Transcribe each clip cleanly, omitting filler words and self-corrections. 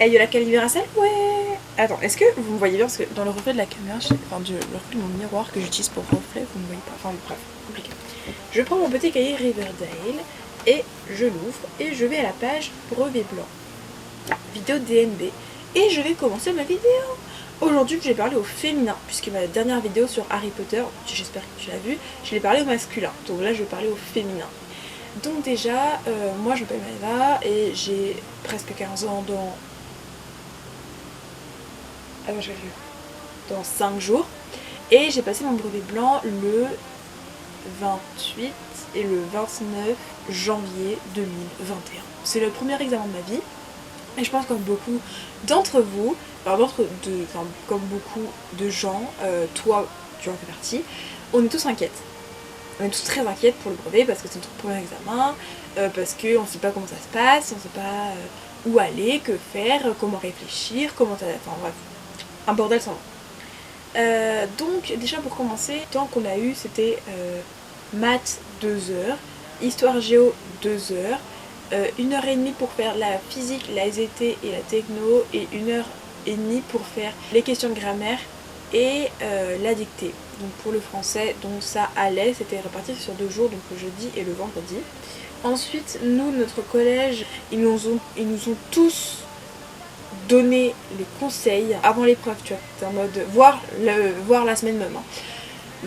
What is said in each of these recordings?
Hey, la calibration, ouais. Attends, est-ce que vous me voyez bien? Parce que dans le reflet de la caméra, enfin le reflet de mon miroir que j'utilise pour reflet, vous ne voyez pas. Enfin bref, compliqué. Je prends mon petit cahier Riverdale et je l'ouvre et je vais à la page brevet blanc. Vidéo DNB. Et je vais commencer ma vidéo. Aujourd'hui, je vais parler au féminin, puisque ma dernière vidéo sur Harry Potter, j'espère que tu l'as vue, je l'ai parlé au masculin. Donc là, je vais parler au féminin. Donc déjà, moi je m'appelle Maëva et j'ai presque 15 ans dans... Ah non, j'ai vu. Dans 5 jours. Et j'ai passé mon brevet blanc le 28 et le 29 janvier 2021. C'est le premier examen de ma vie. Et je pense comme beaucoup d'entre vous, comme beaucoup de gens, toi tu en fais partie, on est tous inquiètes. On est tous très inquiètes pour le brevet parce que c'est notre premier examen, parce qu'on ne sait pas comment ça se passe, on ne sait pas où aller, que faire, comment réfléchir, comment ça... Enfin bref, un bordel sans nom. Donc déjà pour commencer, le temps qu'on a eu c'était maths 2 heures, histoire géo 2 heures, 1h30 pour faire la physique, la SVT et la techno et 1h30 pour faire les questions de grammaire et la dictée. Donc pour le français, donc ça allait, c'était réparti sur 2 jours, donc le jeudi et le vendredi. Ensuite, nous, notre collège, ils nous ont tous donné les conseils avant l'épreuve, tu vois, c'est en mode voir la semaine même. Hein.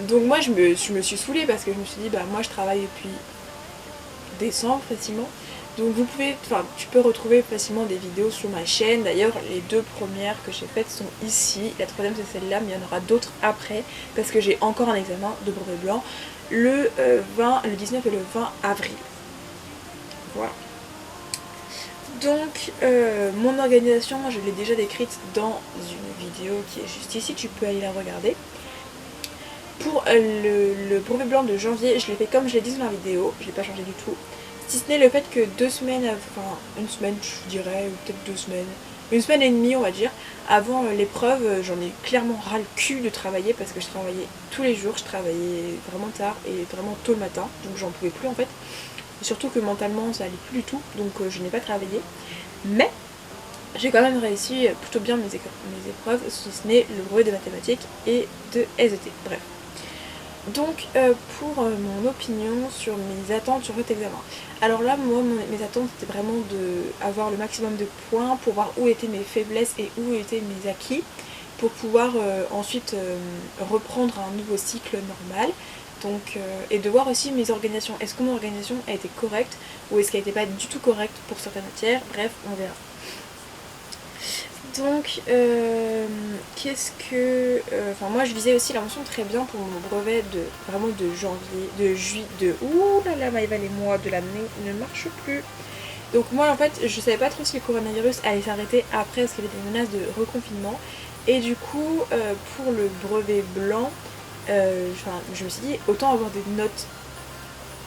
Donc moi je me suis saoulée parce que je me suis dit bah moi je travaille depuis décembre facilement. Donc tu peux retrouver facilement des vidéos sur ma chaîne. D'ailleurs les 2 premières que j'ai faites sont ici. La 3e c'est celle-là, mais il y en aura d'autres après parce que j'ai encore un examen de brevet blanc le 19 et le 20 avril. Voilà. Donc mon organisation, je l'ai déjà décrite dans une vidéo qui est juste ici, tu peux aller la regarder. Pour le brevet blanc de janvier, je l'ai fait comme je l'ai dit dans la vidéo, je l'ai pas changé du tout. Si ce n'est le fait que 2 semaines, enfin une semaine je dirais, ou peut-être 2 semaines, 1 semaine et demie on va dire, avant l'épreuve, j'en ai clairement ras le cul de travailler parce que je travaillais tous les jours, je travaillais vraiment tard et vraiment tôt le matin, donc j'en pouvais plus en fait. Et surtout que mentalement ça allait plus du tout, donc je n'ai pas travaillé. Mais j'ai quand même réussi plutôt bien mes épreuves, si ce n'est le brevet de mathématiques et de SVT, bref. Donc pour mon opinion sur mes attentes sur cet examen. Alors là moi mes attentes c'était vraiment d'avoir le maximum de points pour voir où étaient mes faiblesses et où étaient mes acquis pour pouvoir ensuite reprendre un nouveau cycle normal. Donc, et de voir aussi mes organisations. Est-ce que mon organisation a été correcte ou est-ce qu'elle n'était pas du tout correcte pour certaines matières. Bref, on verra. Donc, qu'est-ce que... Enfin, moi, je visais aussi la mention très bien pour mon brevet de janvier, de juillet, ouh là là, Maëva, les mois de l'année ne marchent plus. Donc moi, en fait, je savais pas trop si le coronavirus allait s'arrêter après, parce qu'il y avait des menaces de reconfinement. Et du coup, pour le brevet blanc, je me suis dit, autant avoir des notes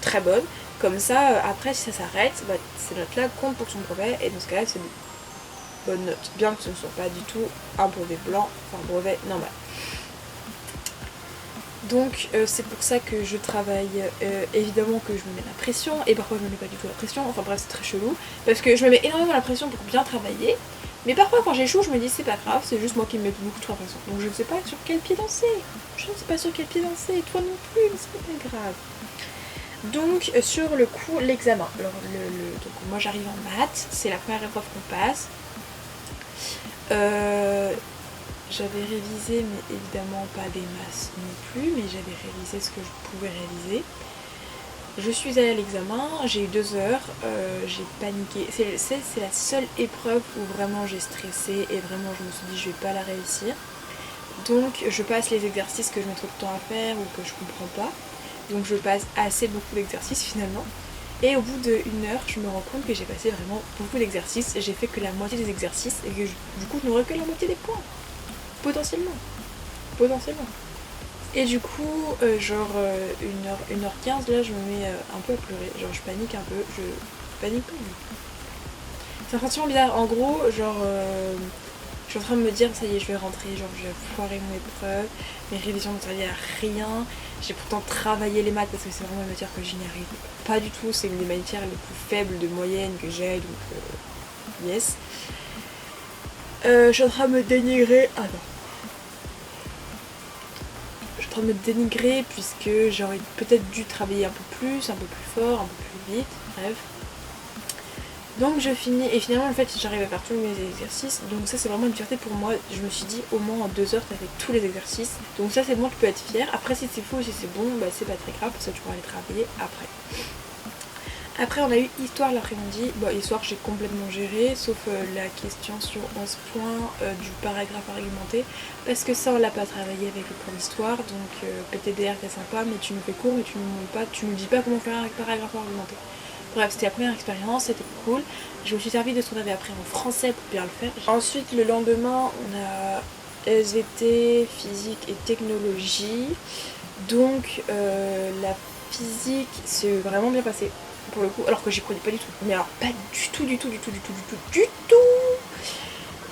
très bonnes. Comme ça, après, si ça s'arrête, bah, ces notes-là comptent pour son brevet. Et dans ce cas-là, c'est bonne note, bien que ce ne soit pas du tout un brevet blanc, enfin un brevet normal. Donc c'est pour ça que je travaille, évidemment que je me mets la pression, et parfois je me mets pas du tout la pression, enfin bref c'est très chelou, parce que je me mets énormément la pression pour bien travailler, mais parfois quand j'échoue je me dis c'est pas grave, c'est juste moi qui me mets beaucoup trop la pression, donc je ne sais pas sur quel pied danser, toi non plus, mais c'est pas grave. Donc sur le coup l'examen, alors donc moi j'arrive en maths, c'est la première épreuve qu'on passe. J'avais révisé, mais évidemment pas des masses non plus, mais j'avais révisé ce que je pouvais réviser. Je suis allée à l'examen, j'ai eu 2 heures, j'ai paniqué. C'est la seule épreuve où vraiment j'ai stressé et vraiment je me suis dit je vais pas la réussir. Donc je passe les exercices que je mets trop de temps à faire ou que je comprends pas. Donc je passe assez beaucoup d'exercices finalement. Et au bout d'1 heure, je me rends compte que j'ai passé vraiment beaucoup d'exercices. J'ai fait que la moitié des exercices et que du coup je n'aurai que la moitié des points. Potentiellement. Et du coup, genre 1h15, là je me mets un peu à pleurer. Genre je panique un peu. Je panique pas. C'est un sentiment bizarre. En gros, genre je suis en train de me dire ça y est je vais rentrer, genre je vais foirer mon épreuve, mes révisions n'ont servi à rien. J'ai pourtant travaillé les maths parce que c'est vraiment une matière que je n'y arrive pas du tout, c'est une des matières les plus faibles de moyenne que j'ai, donc yes. Je suis en train de me dénigrer. Ah non. Je suis en train de me dénigrer puisque j'aurais peut-être dû travailler un peu plus fort, un peu plus vite, bref. Donc je finis et finalement en fait j'arrive à faire tous mes exercices, donc ça c'est vraiment une fierté pour moi. Je me suis dit au moins en 2 heures t'as fait tous les exercices, donc ça c'est bon, tu peux être fier. Après si c'est faux ou si c'est bon, bah c'est pas très grave, parce que tu pourras aller travailler après. Après on a eu histoire l'après-midi. Bon, histoire j'ai complètement géré, sauf la question sur 11 points du paragraphe argumenté, parce que ça on l'a pas travaillé avec le cours d'histoire, donc PTDR t'es sympa mais tu nous fais cours mais tu nous montres pas, tu nous dis pas comment faire un paragraphe argumenté. Bref, c'était la première expérience, c'était cool. Je me suis servi de ce qu'on avait appris en français pour bien le faire. Ensuite, le lendemain, on a SVT, physique et technologie. Donc, la physique s'est vraiment bien passée, pour le coup, alors que j'y croyais pas du tout. Mais alors, pas du tout.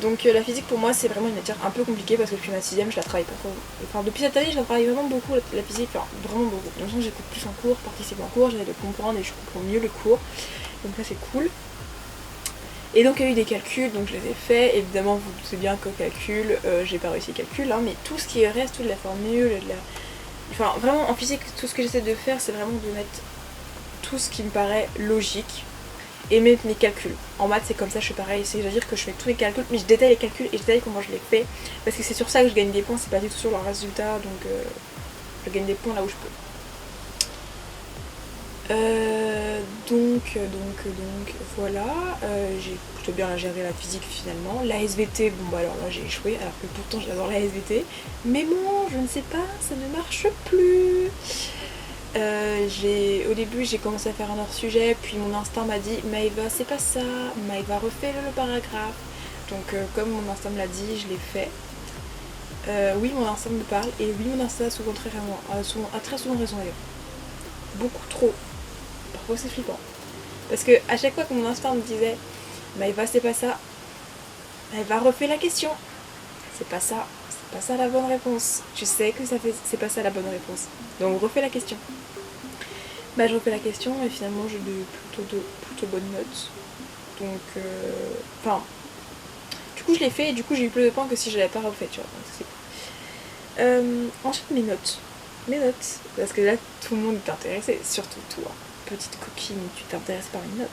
Donc la physique pour moi c'est vraiment une matière un peu compliquée parce que depuis ma 6ème je la travaille pas trop. Enfin depuis cette année je la travaille vraiment beaucoup la physique, enfin vraiment beaucoup. De toute façon j'écoute plus en cours, participe en cours, j'essaie de comprendre et je comprends mieux le cours. Donc ça c'est cool. Et donc il y a eu des calculs, donc je les ai faits. Évidemment vous vous doutez bien qu'au calcul, j'ai pas réussi le calcul, hein, mais tout ce qui reste, toute la formule, enfin vraiment en physique tout ce que j'essaie de faire c'est vraiment de mettre tout ce qui me paraît logique et mes calculs. En maths c'est comme ça, je fais pareil, c'est-à-dire que je fais tous les calculs, mais je détaille les calculs et je détaille comment je les fais, parce que c'est sur ça que je gagne des points, c'est pas du tout sur leur résultat, donc je gagne des points là où je peux. Donc voilà, j'ai plutôt bien géré la physique finalement. La SVT, bon bah alors là j'ai échoué, alors que pourtant j'adore la SVT, mais bon, je ne sais pas, ça ne marche plus. Au début j'ai commencé à faire un hors-sujet, puis mon instinct m'a dit Maëva c'est pas ça, Maëva refait le paragraphe. Donc comme mon instinct me l'a dit, je l'ai fait. Oui mon instinct me parle, et oui mon instinct a très souvent raison d'ailleurs. Beaucoup trop. Parfois c'est flippant. Parce que à chaque fois que mon instinct me disait Maëva c'est pas ça, Maëva refait la question. C'est pas ça la bonne réponse. Tu sais que c'est pas ça la bonne réponse. Donc refais la question. Bah je refais la question et finalement j'ai plutôt bonnes notes. Donc enfin du coup je l'ai fait et du coup j'ai eu plus de points que si je l'avais pas refait, tu vois. Donc c'est cool. Ensuite mes notes. Parce que là tout le monde est intéressé, surtout toi. Petite coquine, tu t'intéresses par mes notes.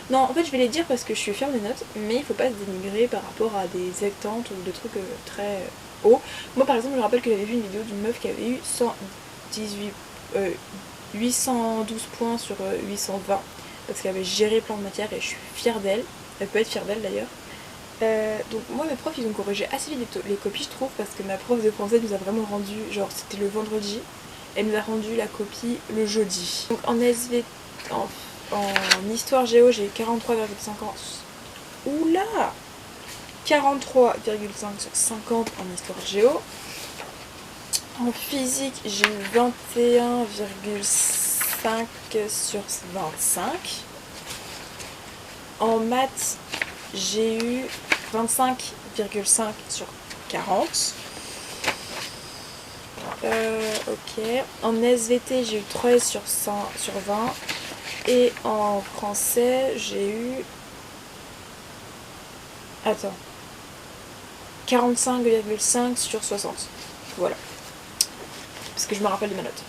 Non, en fait je vais les dire parce que je suis fière des notes, mais il faut pas se dénigrer par rapport à des attentes ou des trucs très hauts. Moi par exemple je me rappelle que j'avais vu une vidéo d'une meuf qui avait eu 812 points sur 820 parce qu'elle avait géré plein de matières et je suis fière d'elle. Elle peut être fière d'elle d'ailleurs. Donc moi mes profs ils ont corrigé assez vite les copies je trouve, parce que ma prof de français nous a vraiment rendu, genre c'était le vendredi, elle nous a rendu la copie le jeudi. Donc en SVT, en histoire géo j'ai 43,50. Oula 43,5 sur 50 en histoire géo. En physique j'ai eu 21,5 sur 25. En maths j'ai eu 25,5 sur 40. Ok. En SVT j'ai eu 13 sur 20. Et en français j'ai eu... Attends. 45,5 sur 60. Voilà. Parce que je me rappelle de ma note.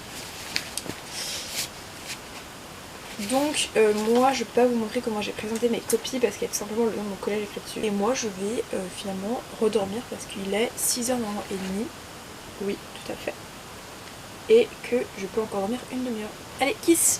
Donc moi je peux pas vous montrer comment j'ai présenté mes copies parce qu'il y a tout simplement le nom de mon collège écrit dessus. Et moi je vais finalement redormir parce qu'il est 6h30. Oui, tout à fait. Et que je peux encore dormir une demi-heure. Allez, kiss!